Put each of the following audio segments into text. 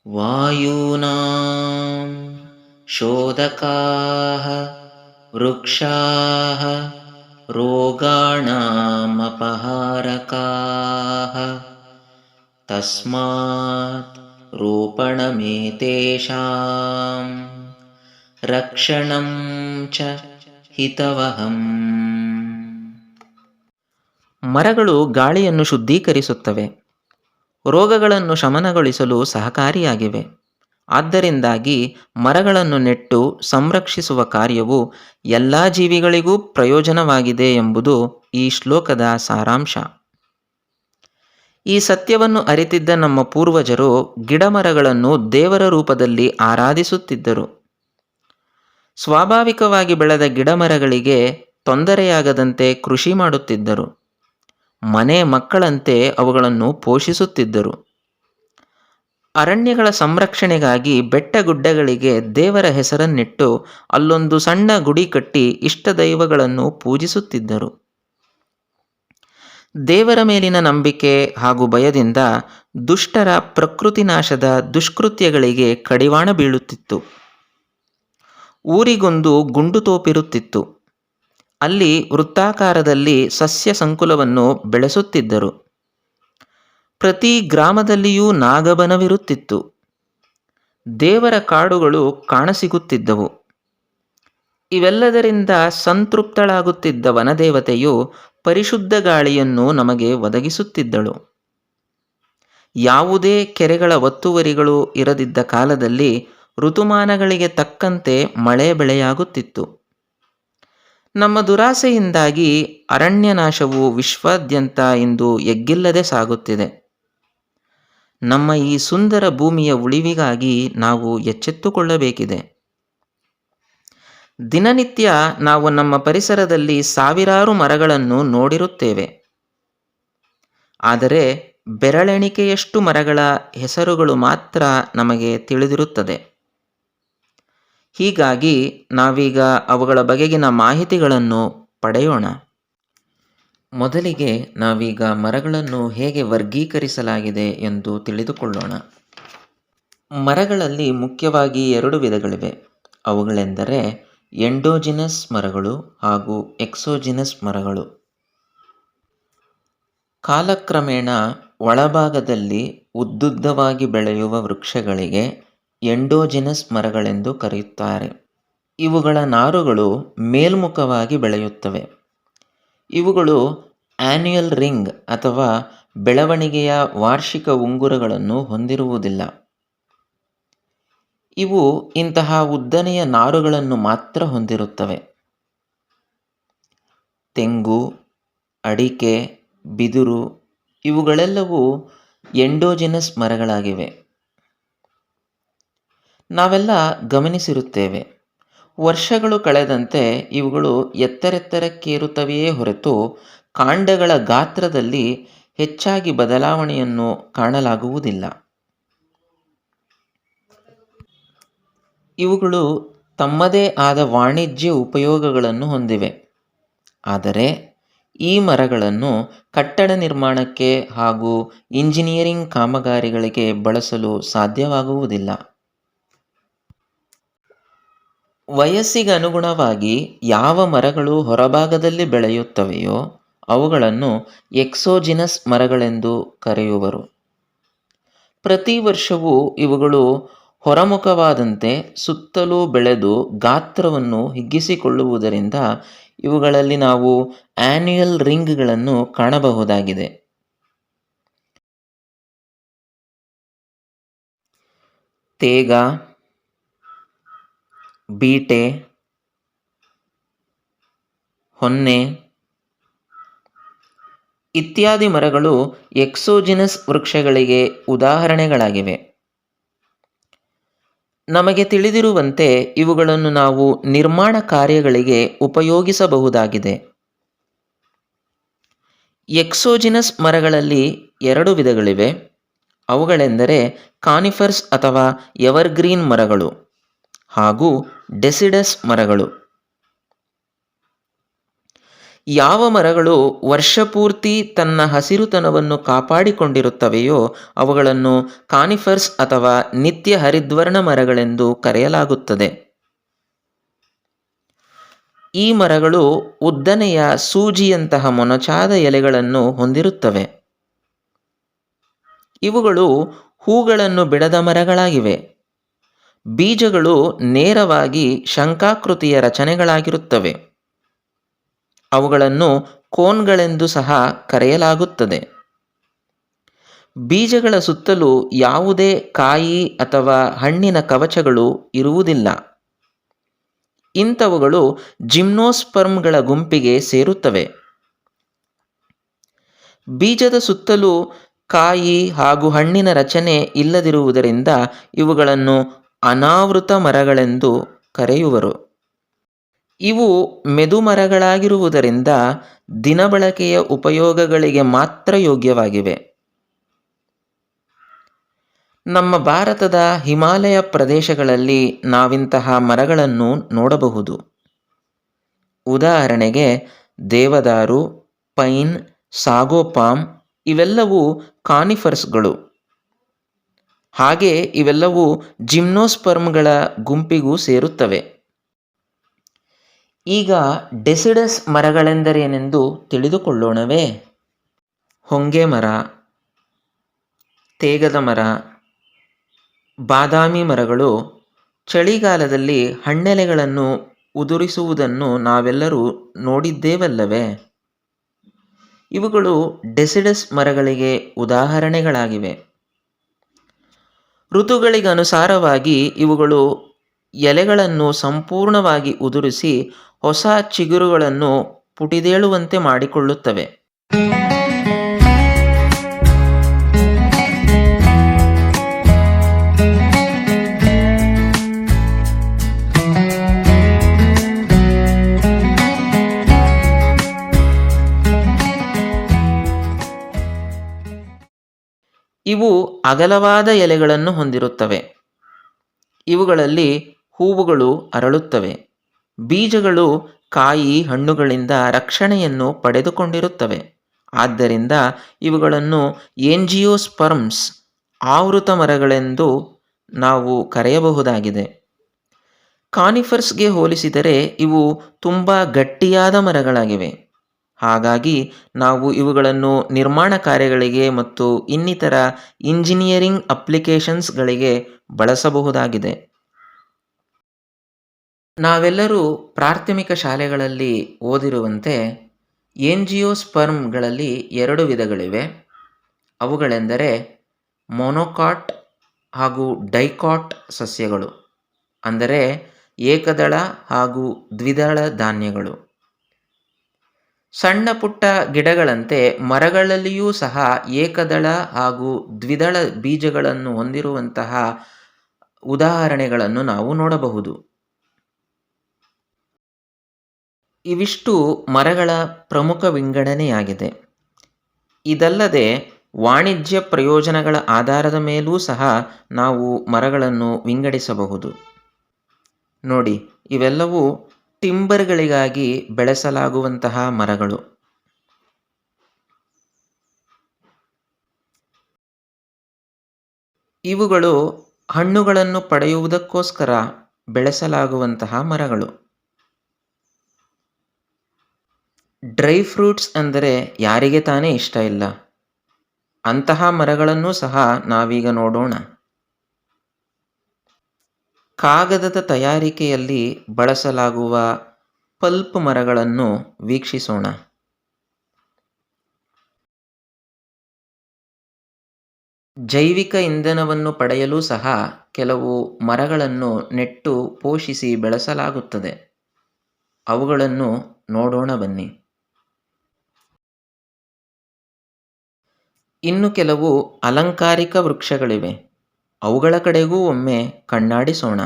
ವಾಯೂನಾಂ ಶೋಧಕಾಃ ವೃಕ್ಷಾಃ ರೋಗಾಣಾಮಪಹಾರಕಾಃ ತಸ್ಮಾತ್ ರೋಪಣಮೇತೇಷಾಂ ರಕ್ಷಣಂ ಚ ಹಿತವಹಂ. ಮರಗಳು ಗಾಳಿಯನ್ನು ಶುದ್ಧೀಕರಿಸುತ್ತವೆ, ರೋಗಗಳನ್ನು ಶಮನಗೊಳಿಸಲು ಸಹಕಾರಿಯಾಗಿವೆ. ಆದ್ದರಿಂದಾಗಿ ಮರಗಳನ್ನು ನೆಟ್ಟು ಸಂರಕ್ಷಿಸುವ ಕಾರ್ಯವು ಎಲ್ಲ ಜೀವಿಗಳಿಗೂ ಪ್ರಯೋಜನವಾಗಿದೆ ಎಂಬುದು ಈ ಶ್ಲೋಕದ ಸಾರಾಂಶ. ಈ ಸತ್ಯವನ್ನು ಅರಿತಿದ್ದ ನಮ್ಮ ಪೂರ್ವಜರು ಗಿಡಮರಗಳನ್ನು ದೇವರ ರೂಪದಲ್ಲಿ ಆರಾಧಿಸುತ್ತಿದ್ದರು. ಸ್ವಾಭಾವಿಕವಾಗಿ ಬೆಳೆದ ಗಿಡಮರಗಳಿಗೆ ತೊಂದರೆಯಾಗದಂತೆ ಕೃಷಿ ಮಾಡುತ್ತಿದ್ದರು. ಮನೆ ಮಕ್ಕಳಂತೆ ಅವುಗಳನ್ನು ಪೋಷಿಸುತ್ತಿದ್ದರು. ಅರಣ್ಯಗಳ ಸಂರಕ್ಷಣೆಗಾಗಿ ಬೆಟ್ಟಗುಡ್ಡಗಳಿಗೆ ದೇವರ ಹೆಸರನ್ನಿಟ್ಟು ಅಲ್ಲೊಂದು ಸಣ್ಣ ಗುಡಿ ಕಟ್ಟಿ ಇಷ್ಟದೈವಗಳನ್ನು ಪೂಜಿಸುತ್ತಿದ್ದರು. ದೇವರ ಮೇಲಿನ ನಂಬಿಕೆ ಹಾಗೂ ಭಯದಿಂದ ದುಷ್ಟರ ಪ್ರಕೃತಿ ನಾಶದ ದುಷ್ಕೃತ್ಯಗಳಿಗೆ ಕಡಿವಾಣ ಬೀಳುತ್ತಿತ್ತು. ಊರಿಗೊಂದು ಗುಂಡು ತೋಪಿರುತ್ತಿತ್ತು. ಅಲ್ಲಿ ವೃತ್ತಾಕಾರದಲ್ಲಿ ಸಸ್ಯ ಸಂಕುಲವನ್ನು ಬೆಳೆಸುತ್ತಿದ್ದರು. ಪ್ರತಿ ಗ್ರಾಮದಲ್ಲಿಯೂ ನಾಗಬನವಿರುತ್ತಿತ್ತು. ದೇವರ ಕಾಡುಗಳು ಕಾಣಸಿಗುತ್ತಿದ್ದವು. ಇವೆಲ್ಲದರಿಂದ ಸಂತೃಪ್ತಳಾಗುತ್ತಿದ್ದ ವನದೇವತೆಯು ಪರಿಶುದ್ಧ ಗಾಳಿಯನ್ನು ನಮಗೆ ಒದಗಿಸುತ್ತಿದ್ದಳು. ಯಾವುದೇ ಕೆರೆಗಳ ಒತ್ತುವರಿಗಳು ಇರದಿದ್ದ ಕಾಲದಲ್ಲಿ ಋತುಮಾನಗಳಿಗೆ ತಕ್ಕಂತೆ ಮಳೆ ಬೆಳೆಯಾಗುತ್ತಿತ್ತು. ನಮ್ಮ ದುರಾಸೆಯಿಂದಾಗಿ ಅರಣ್ಯನಾಶವು ವಿಶ್ವಾದ್ಯಂತ ಇಂದು ಎಗ್ಗಿಲ್ಲದೆ ಸಾಗುತ್ತಿದೆ. ನಮ್ಮ ಈ ಸುಂದರ ಭೂಮಿಯ ಉಳಿವಿಗಾಗಿ ನಾವು ಎಚ್ಚೆತ್ತುಕೊಳ್ಳಬೇಕಿದೆ. ದಿನನಿತ್ಯ ನಾವು ನಮ್ಮ ಪರಿಸರದಲ್ಲಿ ಸಾವಿರಾರು ಮರಗಳನ್ನು ನೋಡಿರುತ್ತೇವೆ. ಆದರೆ ಬೆರಳೆಣಿಕೆಯಷ್ಟು ಮರಗಳ ಹೆಸರುಗಳು ಮಾತ್ರ ನಮಗೆ ತಿಳಿದಿರುತ್ತದೆ. ಹೀಗಾಗಿ ನಾವೀಗ ಅವುಗಳ ಬಗೆಗಿನ ಮಾಹಿತಿಗಳನ್ನು ಪಡೆಯೋಣ. ಮೊದಲಿಗೆ ನಾವೀಗ ಮರಗಳನ್ನು ಹೇಗೆ ವರ್ಗೀಕರಿಸಲಾಗಿದೆ ಎಂದು ತಿಳಿದುಕೊಳ್ಳೋಣ. ಮರಗಳಲ್ಲಿ ಮುಖ್ಯವಾಗಿ 2 ವಿಧಗಳಿವೆ. ಅವುಗಳೆಂದರೆ ಎಂಡೋಜಿನಸ್ ಮರಗಳು ಹಾಗೂ ಎಕ್ಸೋಜಿನಸ್ ಮರಗಳು. ಕಾಲಕ್ರಮೇಣ ಒಳಭಾಗದಲ್ಲಿ ಉದ್ದುದ್ದವಾಗಿ ಬೆಳೆಯುವ ವೃಕ್ಷಗಳಿಗೆ ಎಂಡೋಜಿನಸ್ ಮರಗಳೆಂದು ಕರೆಯುತ್ತಾರೆ. ಇವುಗಳ ನಾರುಗಳು ಮೇಲ್ಮುಖವಾಗಿ ಬೆಳೆಯುತ್ತವೆ. ಇವುಗಳು ಆನ್ಯುಯಲ್ ರಿಂಗ್ ಅಥವಾ ಬೆಳವಣಿಗೆಯ ವಾರ್ಷಿಕ ಉಂಗುರಗಳನ್ನು ಹೊಂದಿರುವುದಿಲ್ಲ. ಇವು ಇಂತಹ ಉದ್ದನೆಯ ನಾರುಗಳನ್ನು ಮಾತ್ರ ಹೊಂದಿರುತ್ತವೆ. ತೆಂಗು, ಅಡಿಕೆ, ಬಿದಿರು ಇವುಗಳೆಲ್ಲವೂ ಎಂಡೋಜಿನಸ್ ಮರಗಳಾಗಿವೆ. ನಾವೆಲ್ಲ ಗಮನಿಸಿರುತ್ತೇವೆ, ವರ್ಷಗಳು ಕಳೆದಂತೆ ಇವುಗಳು ಎತ್ತರೆತ್ತರಕ್ಕೇರುತ್ತವೆಯೇ ಹೊರತು ಕಾಂಡಗಳ ಗಾತ್ರದಲ್ಲಿ ಹೆಚ್ಚಾಗಿ ಬದಲಾವಣೆಯನ್ನು ಕಾಣಲಾಗುವುದಿಲ್ಲ. ಇವುಗಳು ತಮ್ಮದೇ ಆದ ವಾಣಿಜ್ಯ ಉಪಯೋಗಗಳನ್ನು ಹೊಂದಿವೆ. ಆದರೆ ಈ ಮರಗಳನ್ನು ಕಟ್ಟಡ ನಿರ್ಮಾಣಕ್ಕೆ ಹಾಗೂ ಇಂಜಿನಿಯರಿಂಗ್ ಕಾಮಗಾರಿಗಳಿಗೆ ಬಳಸಲು ಸಾಧ್ಯವಾಗುವುದಿಲ್ಲ. ವಯಸ್ಸಿಗನುಗುಣವಾಗಿ ಯಾವ ಮರಗಳು ಹೊರಭಾಗದಲ್ಲಿ ಬೆಳೆಯುತ್ತವೆಯೋ ಅವುಗಳನ್ನು ಎಕ್ಸೋಜಿನಸ್ ಮರಗಳೆಂದು ಕರೆಯುವರು. ಪ್ರತಿ ವರ್ಷವೂ ಇವುಗಳು ಹೊರಮುಖವಾದಂತೆ ಸುತ್ತಲೂ ಬೆಳೆದು ಗಾತ್ರವನ್ನು ಹಿಗ್ಗಿಸಿಕೊಳ್ಳುವುದರಿಂದ ಇವುಗಳಲ್ಲಿ ನಾವು ಆನ್ಯುಯಲ್ ರಿಂಗ್ಗಳನ್ನು ಕಾಣಬಹುದಾಗಿದೆ. ತೇಗ, ಬೀಟೆ, ಹೊನ್ನೆ ಇತ್ಯಾದಿ ಮರಗಳು ಎಕ್ಸೋಜಿನಸ್ ವೃಕ್ಷಗಳಿಗೆ ಉದಾಹರಣೆಗಳಾಗಿವೆ. ನಮಗೆ ತಿಳಿದಿರುವಂತೆ ಇವುಗಳನ್ನು ನಾವು ನಿರ್ಮಾಣ ಕಾರ್ಯಗಳಿಗೆ ಉಪಯೋಗಿಸಬಹುದಾಗಿದೆ. ಎಕ್ಸೋಜಿನಸ್ ಮರಗಳಲ್ಲಿ 2 ವಿಧಗಳಿವೆ. ಅವುಗಳೆಂದರೆ ಕಾನಿಫರ್ಸ್ ಅಥವಾ ಎವರ್ಗ್ರೀನ್ ಮರಗಳು ಹಾಗೂ ಡೆಸಿಡಸ್ ಮರಗಳು. ಯಾವ ಮರಗಳು ವರ್ಷಪೂರ್ತಿ ತನ್ನ ಹಸಿರುತನವನ್ನು ಕಾಪಾಡಿಕೊಂಡಿರುತ್ತವೆಯೋ ಅವುಗಳನ್ನು ಕಾನಿಫರ್ಸ್ ಅಥವಾ ನಿತ್ಯ ಹರಿದ್ವರ್ಣ ಮರಗಳೆಂದು ಕರೆಯಲಾಗುತ್ತದೆ. ಈ ಮರಗಳು ಉದ್ದನೆಯ ಸೂಜಿಯಂತಹ ಮೊನಚಾದ ಎಲೆಗಳನ್ನು ಹೊಂದಿರುತ್ತವೆ. ಇವುಗಳು ಹೂಗಳನ್ನು ಬಿಡದ ಮರಗಳಾಗಿವೆ. ಬೀಜಗಳು ನೇರವಾಗಿ ಶಂಖಾಕೃತಿಯ ರಚನೆಗಳಾಗಿರುತ್ತವೆ. ಅವುಗಳನ್ನು ಕೋನ್ಗಳೆಂದು ಸಹ ಕರೆಯಲಾಗುತ್ತದೆ. ಬೀಜಗಳ ಸುತ್ತಲೂ ಯಾವುದೇ ಕಾಯಿ ಅಥವಾ ಹಣ್ಣಿನ ಕವಚಗಳು ಇರುವುದಿಲ್ಲ. ಇಂಥವುಗಳು ಜಿಮ್ನೋಸ್ಪರ್ಮ್ಗಳ ಗುಂಪಿಗೆ ಸೇರುತ್ತವೆ. ಬೀಜದ ಸುತ್ತಲೂ ಕಾಯಿ ಹಾಗೂ ಹಣ್ಣಿನ ರಚನೆ ಇಲ್ಲದಿರುವುದರಿಂದ ಇವುಗಳನ್ನು ಅನಾವೃತ ಮರಗಳೆಂದು ಕರೆಯುವರು. ಇವು ಮೆದು ಮರಗಳಾಗಿರುವುದರಿಂದ ದಿನಬಳಕೆಯ ಉಪಯೋಗಗಳಿಗೆ ಮಾತ್ರ ಯೋಗ್ಯವಾಗಿವೆ. ನಮ್ಮ ಭಾರತದ ಹಿಮಾಲಯ ಪ್ರದೇಶಗಳಲ್ಲಿ ನಾವಿಂತಹ ಮರಗಳನ್ನು ನೋಡಬಹುದು. ಉದಾಹರಣೆಗೆ ದೇವದಾರು, ಪೈನ್, ಸಾಗೋಪಾಮ್ ಇವೆಲ್ಲವೂ ಕಾನಿಫರ್ಸ್ಗಳು. ಹಾಗೆ ಇವೆಲ್ಲವೂ ಜಿಮ್ನೋಸ್ಪರ್ಮ್ಗಳ ಗುಂಪಿಗೂ ಸೇರುತ್ತವೆ. ಈಗ ಡೆಸಿಡಸ್ ಮರಗಳೆಂದರೇನೆಂದು ತಿಳಿದುಕೊಳ್ಳೋಣವೇ? ಹೊಂಗೆ ಮರ, ತೇಗದ ಮರ, ಬಾದಾಮಿ ಮರಗಳು ಚಳಿಗಾಲದಲ್ಲಿ ಹಣ್ಣೆಲೆಗಳನ್ನು ಉದುರಿಸುವುದನ್ನು ನಾವೆಲ್ಲರೂ ನೋಡಿದ್ದೇವಲ್ಲವೇ? ಇವುಗಳು ಡೆಸಿಡಸ್ ಮರಗಳಿಗೆ ಉದಾಹರಣೆಗಳಾಗಿವೆ. ಋತುಗಳಿಗನುಸಾರವಾಗಿ ಇವುಗಳು ಎಲೆಗಳನ್ನು ಸಂಪೂರ್ಣವಾಗಿ ಉದುರಿಸಿ ಹೊಸ ಚಿಗುರುಗಳನ್ನು ಪುಟಿದೇಳುವಂತೆ ಮಾಡಿಕೊಳ್ಳುತ್ತವೆ. ಇವು ಅಗಲವಾದ ಎಲೆಗಳನ್ನು ಹೊಂದಿರುತ್ತವೆ. ಇವುಗಳಲ್ಲಿ ಹೂವುಗಳು ಅರಳುತ್ತವೆ. ಬೀಜಗಳು ಕಾಯಿ ಹಣ್ಣುಗಳಿಂದ ರಕ್ಷಣೆಯನ್ನು ಪಡೆದುಕೊಂಡಿರುತ್ತವೆ. ಆದ್ದರಿಂದ ಇವುಗಳನ್ನು ಏಂಜಿಯೋಸ್ಪರ್ಮ್ಸ್ ಆವೃತ ಮರಗಳೆಂದು ನಾವು ಕರೆಯಬಹುದಾಗಿದೆ. ಕಾನಿಫರ್ಸ್ಗೆ ಹೋಲಿಸಿದರೆ ಇವು ತುಂಬ ಗಟ್ಟಿಯಾದ ಮರಗಳಾಗಿವೆ. ಹಾಗಾಗಿ ನಾವು ಇವುಗಳನ್ನು ನಿರ್ಮಾಣ ಕಾರ್ಯಗಳಿಗೆ ಮತ್ತು ಇನ್ನಿತರ ಇಂಜಿನಿಯರಿಂಗ್ ಅಪ್ಲಿಕೇಶನ್ಸ್ಗಳಿಗೆ ಬಳಸಬಹುದಾಗಿದೆ. ನಾವೆಲ್ಲರೂ ಪ್ರಾಥಮಿಕ ಶಾಲೆಗಳಲ್ಲಿ ಓದಿರುವಂತೆ ಏಂಜಿಯೋಸ್ಪರ್ಮ್ಗಳಲ್ಲಿ 2 ವಿಧಗಳಿವೆ. ಅವುಗಳೆಂದರೆ ಮೊನೊಕಾಟ್ ಹಾಗೂ ಡೈಕಾಟ್ ಸಸ್ಯಗಳು, ಅಂದರೆ ಏಕದಳ ಹಾಗೂ ದ್ವಿದಳ ಧಾನ್ಯಗಳು. ಸಣ್ಣ ಪುಟ್ಟ ಗಿಡಗಳಂತೆ ಮರಗಳಲ್ಲಿಯೂ ಸಹ ಏಕದಳ ಹಾಗೂ ದ್ವಿದಳ ಬೀಜಗಳನ್ನು ಹೊಂದಿರುವಂತಹ ಉದಾಹರಣೆಗಳನ್ನು ನಾವು ನೋಡಬಹುದು. ಇವಿಷ್ಟು ಮರಗಳ ಪ್ರಮುಖ ವಿಂಗಡಣೆಯಾಗಿದೆ. ಇದಲ್ಲದೆ ವಾಣಿಜ್ಯ ಪ್ರಯೋಜನಗಳ ಆಧಾರದ ಮೇಲೂ ಸಹ ನಾವು ಮರಗಳನ್ನು ವಿಂಗಡಿಸಬಹುದು. ನೋಡಿ, ಇವೆಲ್ಲವೂ ಟಿಂಬರ್ಗಳಿಗಾಗಿ ಬೆಳೆಸಲಾಗುವಂತಹ ಮರಗಳು. ಇವುಗಳು ಹಣ್ಣುಗಳನ್ನು ಪಡೆಯುವುದಕ್ಕೋಸ್ಕರ ಬೆಳೆಸಲಾಗುವಂತಹ ಮರಗಳು. ಡ್ರೈ ಫ್ರೂಟ್ಸ್ ಅಂದರೆ ಯಾರಿಗೆ ತಾನೇ ಇಷ್ಟ ಇಲ್ಲ? ಅಂತಹ ಮರಗಳನ್ನೂ ಸಹ ನಾವೀಗ ನೋಡೋಣ. ಕಾಗದದ ತಯಾರಿಕೆಯಲ್ಲಿ ಬಳಸಲಾಗುವ ಪಲ್ಪ್ ಮರಗಳನ್ನು ವೀಕ್ಷಿಸೋಣ. ಜೈವಿಕ ಇಂಧನವನ್ನು ಪಡೆಯಲು ಸಹ ಕೆಲವು ಮರಗಳನ್ನು ನೆಟ್ಟು ಪೋಷಿಸಿ ಬೆಳೆಸಲಾಗುತ್ತದೆ. ಅವುಗಳನ್ನು ನೋಡೋಣ ಬನ್ನಿ. ಇನ್ನು ಕೆಲವು ಅಲಂಕಾರಿಕ ವೃಕ್ಷಗಳಿವೆ. ಅವುಗಳ ಕಡೆಗೂ ಒಮ್ಮೆ ಕಣ್ಣಾಡಿಸೋಣ.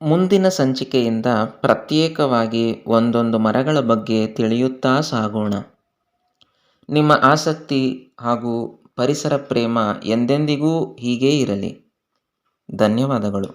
ಮುಂದಿನ ಸಂಚಿಕೆಯಿಂದ ಪ್ರತ್ಯೇಕವಾಗಿ ಒಂದೊಂದು ಮರಗಳ ಬಗ್ಗೆ ತಿಳಿಯುತ್ತಾ ಸಾಗೋಣ. ನಿಮ್ಮ ಆಸಕ್ತಿ ಹಾಗೂ ಪರಿಸರ ಪ್ರೇಮ ಎಂದೆಂದಿಗೂ ಹೀಗೇ ಇರಲಿ. ಧನ್ಯವಾದಗಳು.